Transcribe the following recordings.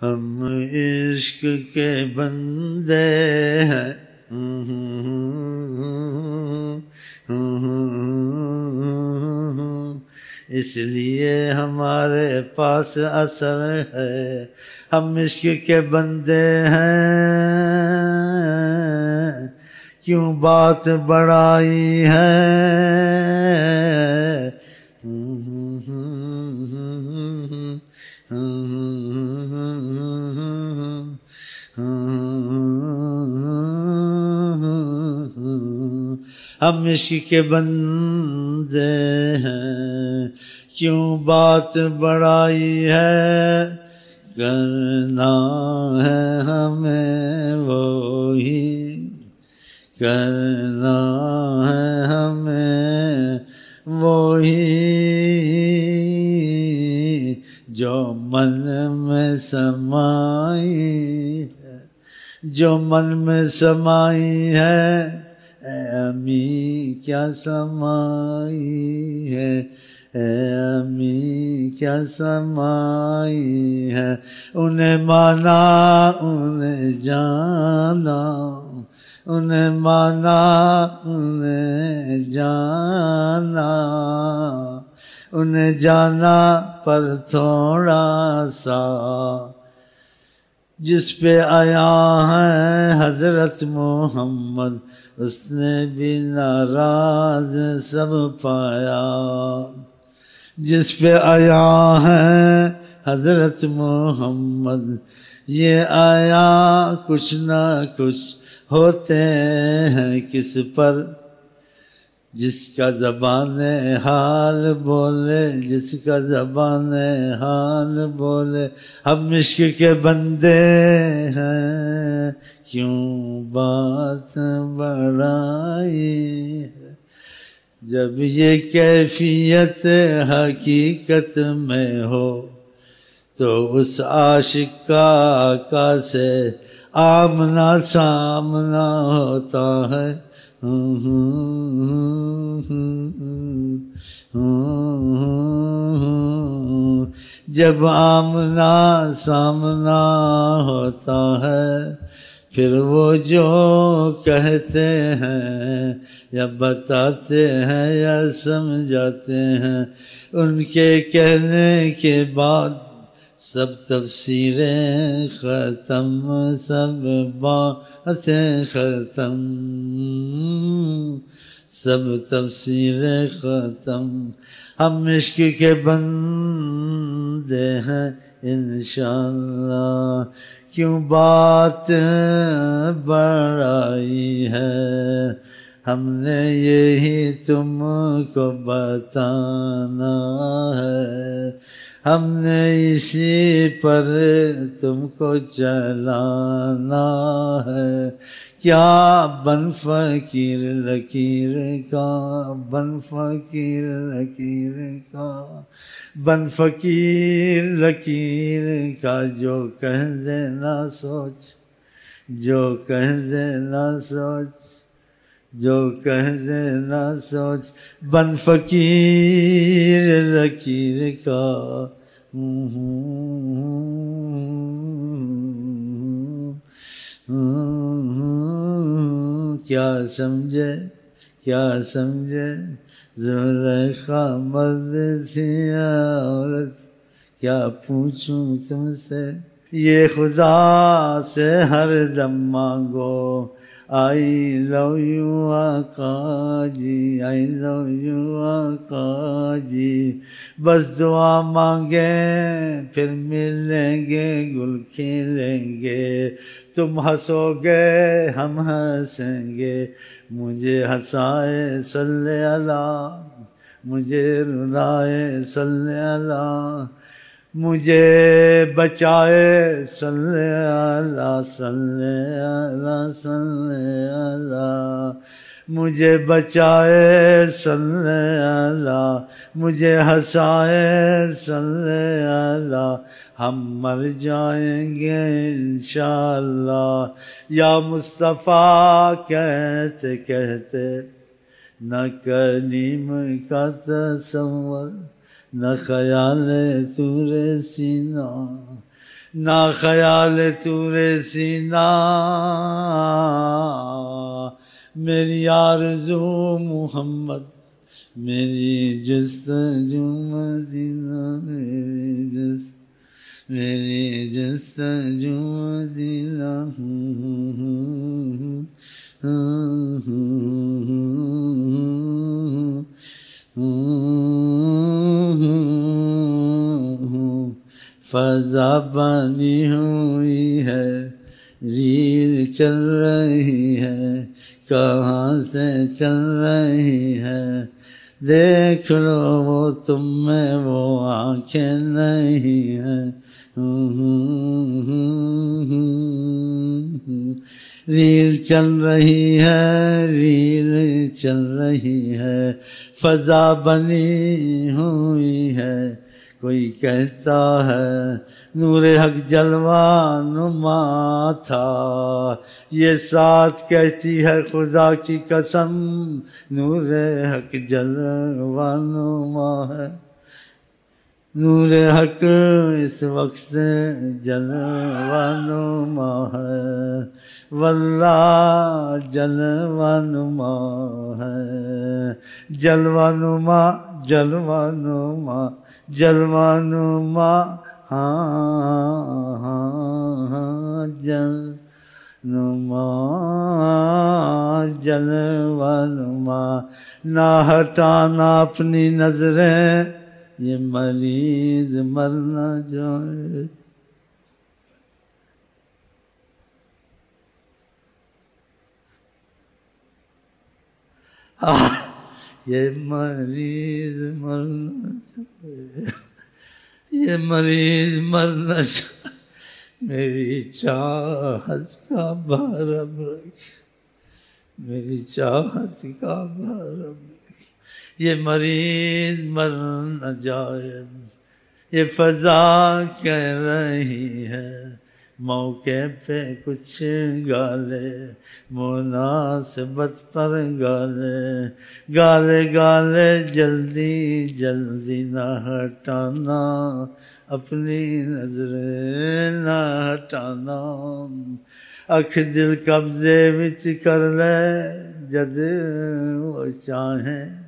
ہم عشق کے بندے ہیں، اس لیے ہمارے پاس اثر ہے، ہم عشق کے بندے ہیں، کیوں بات بڑائی ہے، ہم عشق کے بندے ہیں، کیوں بات بڑائی ہے، کرنا ہے ہمیں وہی، کرنا ہے ہمیں وہی جو من میں سمائی ہے، جو من میں سمائی ہے، اے امی کیا سمائی ہے، اے امی کیا سمائی ہے، انہیں مانا انہیں جانا، انہیں مانا انہیں جانا، انہیں جانا پر تھوڑا سا، جس پہ آیا ہے حضرت محمد اس نے بھی ناراض سب پایا، جس پہ آیا ہے حضرت محمد یہ آیا کچھ نہ کچھ ہوتے ہیں کس پر، جس کا زبان حال بولے، جس کا زبان حال بولے، ہم عشق کے بندے ہیں، کیوں بات بڑائی ہے، جب یہ کیفیت حقیقت میں ہو تو اس عاشق کا آقا سے آمنا سامنا ہوتا ہے، جب آمنا سامنا ہوتا ہے پھر وہ جو کہتے ہیں یا بتاتے ہیں یا سمجھاتے ہیں، ان کے کہنے کے بعد سب تفسیریں ختم، سب باتیں ختم، سب تفسیریں ختم، ہم عشق کے بندے ہیں انشاءاللہ، کیوں بات بڑائی ہے، ہم نے یہی تم کو بتانا ہے، ہم نے اسی پر تم کو چلانا ہے، کیا بن فقیر لکیر کا، بن فقیر لکیر کا، بن فقیر لکیر کا، جو کہہ دے نہ سوچ، جو کہہ دے نہ سوچ، جو کہہ دے نہ سوچ، بن فقیر لکیر کا، کیا سمجھے، کیا سمجھے، زلیخا مرد تھی یا عورت، کیا پوچھوں تم سے، یہ خدا سے ہر دم مانگو، آئی لو یو آقا جی، آئی لو یو آقا جی، بس دعا مانگیں پھر ملیں گے گل کھلیں گے، تم ہنسو گے ہم ہنسیں گے، مجھے ہنسائے صلی اللہ، مجھے رلائے صلی اللہ، مجھے بچائے صلی اللہ، صلی اللہ، صلی اللہ، مجھے بچائے صلی اللہ، مجھے ہنسائے صلی اللہ، ہم مر جائیں گے انشاءاللہ، یا مصطفیٰ کہتے کہتے نہ کلیم کا تصور، نہ خیال طور سینہ، نہ خیال طور سینا میری آرزو محمد میری جستجو مدینہ میری جستجو مدینہ فضا بنی ہوئی ہے ریل چل رہی ہے کہاں سے چل رہی ہے دیکھ لو وہ تم میں وہ آنکھیں نہیں ہیں ریل چل رہی ہے ریل چل رہی ہے فضا بنی ہوئی ہے کوئی کہتا ہے نور حق جلوہ نما تھا یہ ساتھ کہتی ہے خدا کی قسم نور حق جلوہ نما ہے نور حق اس وقت جلوہ نما ہے واللہ جلوہ نما ہے جلوہ نما جلوہ نما جلوہ نما ہاں جلوہ جلوہ نما نہ ہٹانا اپنی نظریں یہ مریض مر نہ جائے یہ مریض مر نہ جائے یہ مریض مر نہ جائے میری چاہت کا بھرم رکھ میری چاہت کا بھرم رکھ یہ مریض مر نہ جائے یہ فضا کہہ رہی ہے موقع پہ کچھ گالے مناسبت پر گالے گالے گالے جلدی جلدی نہ ہٹانا اپنی نظر نہ ہٹانا اکھ دل قبضے وچ کر لے جد وہ چاہیں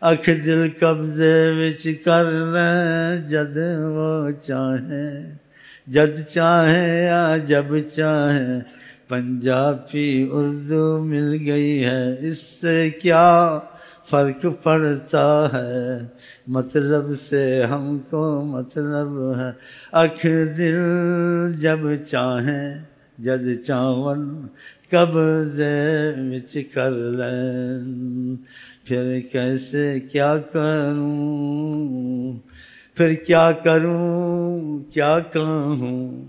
اکھ دل قبضے وچ کر لے جد وہ چاہیں جد چاہیں یا جب چاہیں پنجابی اردو مل گئی ہے اس سے کیا فرق پڑتا ہے مطلب سے ہم کو مطلب ہے اکھ دل جب چاہیں جد چاون قبضے وچ کر لیں پھر کیسے کیا کروں پھر کیا کروں کیا کہوں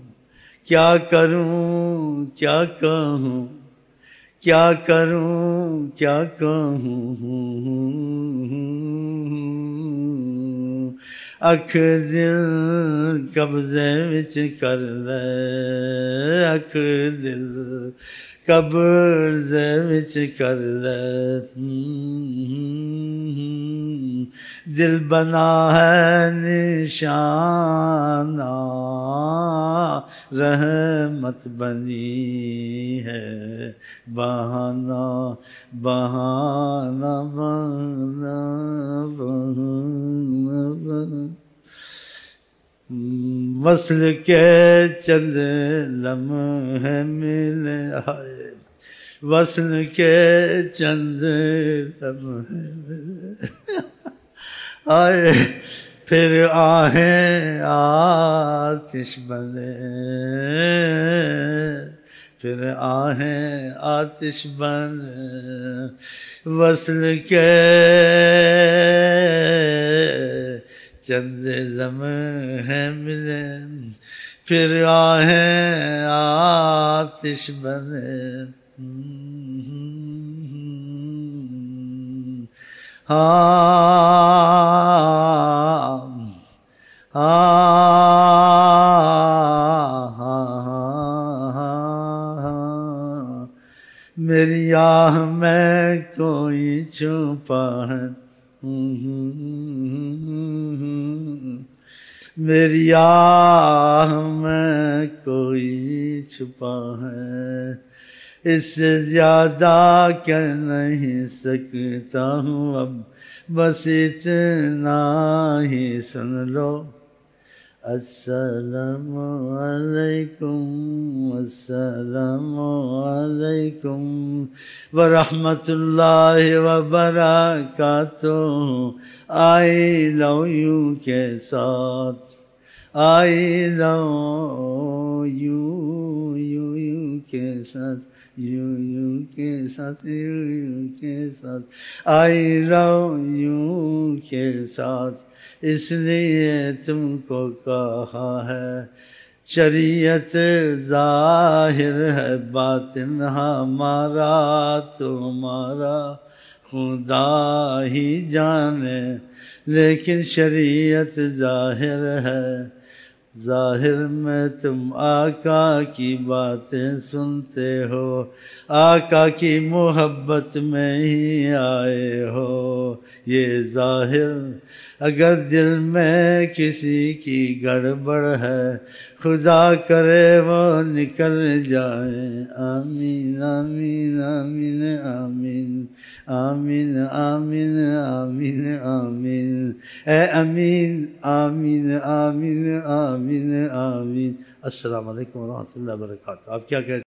کیا کروں کیا کہوں کیا کروں کیا کہوں اکھ دل قبضے وچ کر لے اکھ دل قبضے وچ کر لے دل بنا ہے نشانہ رحمت بنی ہے بہانہ بہانہ بہانہ بہانہ وصل کے چند لمحے ملے آئے وصل کے چند لمحے ملے آئے پھر آہیں آتش بنے پھر آہیں آتش بنے وصل کے چند لمحے ملے پھر آہیں آتش بنے میری آہ میں کوئی چھپا ہے میری آہ میں کوئی چھپا ہے، اس سے زیادہ کہہ نہیں سکتا ہوں اب، بس اتنا ہی سن لو۔ السلام علیکم، السلام علیکم ورحمۃ اللہ وبرکاتہ۔ آئی لو یو کے ساتھ، آئی لو یو کے ساتھ، یو کے ساتھ، یو کے ساتھ، آئی لو یو کے ساتھ، اس لیے تم کو کہا ہے۔ شریعت ظاہر ہے، باطن ہمارا تمہارا خدا ہی جانے، لیکن شریعت ظاہر ہے، ظاہر میں تم آقا کی باتیں سنتے ہو، آقا کی محبت میں ہی آئے ہو۔ یہ ظاہر اگر دل میں کسی کی گڑبڑ ہے، خدا کرے وہ نکل جائے۔ آمین آمین آمین آمین آمین آمین آمین آمین، اے امین آمین آمین آمین آمین۔ السلام علیکم ورحمۃ اللہ وبرکاتہ۔ آپ کیا کہتے ہیں؟